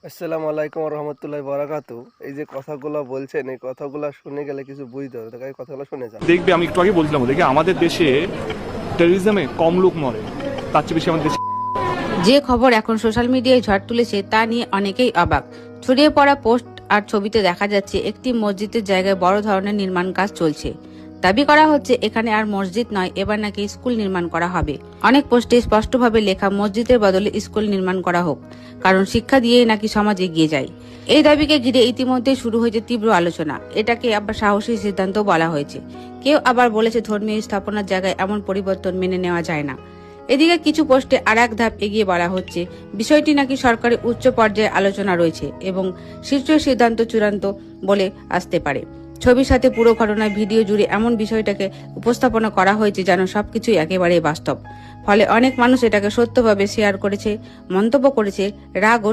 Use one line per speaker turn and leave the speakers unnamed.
আসসালামু আলাইকুম রহমতুল্লাহ বারাকাতু। এই যে কথাগুলো বলছেন, এই কথাগুলো শুনে গেলে কিছু বুঝতে হবে, তাই কথাগুলো শুনে যান।
দেখবে, আমি একটু আগে বলছিলাম ওদেরকে, আমাদের দেশে টেররিজমে কম লোক মরে, তার চেয়ে বেশি আমাদের দেশে।
যে খবর এখন সোশ্যাল মিডিয়ায় ঝড় তুলেছে তা নিয়ে অনেকেই অবাক। ছড়িয়ে পড়া পোস্ট আর ছবিতে দেখা যাচ্ছে একটি মসজিদের জায়গায় বড় ধরনের নির্মাণ কাজ চলছে। দাবি করা হচ্ছে এখানে আর মসজিদ নয়, এবার নাকি স্কুল নির্মাণ করা হবে। অনেক পোস্টে স্পষ্টভাবে লেখা মসজিদের বদলে স্কুল নির্মাণ করা হোক, কারণ শিক্ষা দিয়েই নাকি সমাজ এগিয়ে যায়। এই দাবিকে ঘিরে ইতিমধ্যে শুরু হয়েছে তীব্র আলোচনা। এটাকে আবার সাহসী সিদ্ধান্ত বলা হয়েছে। কেউ আবার বলেছে ধর্মীয় স্থাপনার জায়গায় এমন পরিবর্তন মেনে নেওয়া যায় না। এদিকে কিছু পোস্টে আর এক ধাপ এগিয়ে বলা হচ্ছে বিষয়টি নাকি সরকারি উচ্চ পর্যায়ে আলোচনা রয়েছে এবং শীর্ষ সিদ্ধান্ত চূড়ান্ত বলে আসতে পারে। ছবির সাথে পুরো ঘটনার ভিডিও জুড়ে এমন বিষয়টাকে উপস্থাপনা করা হয়েছে যেন সবকিছুই একেবারে বাস্তব। ফলে অনেক মানুষ এটাকে সত্যভাবে শেয়ার করেছে, মন্তব্য করেছে, রাগ ও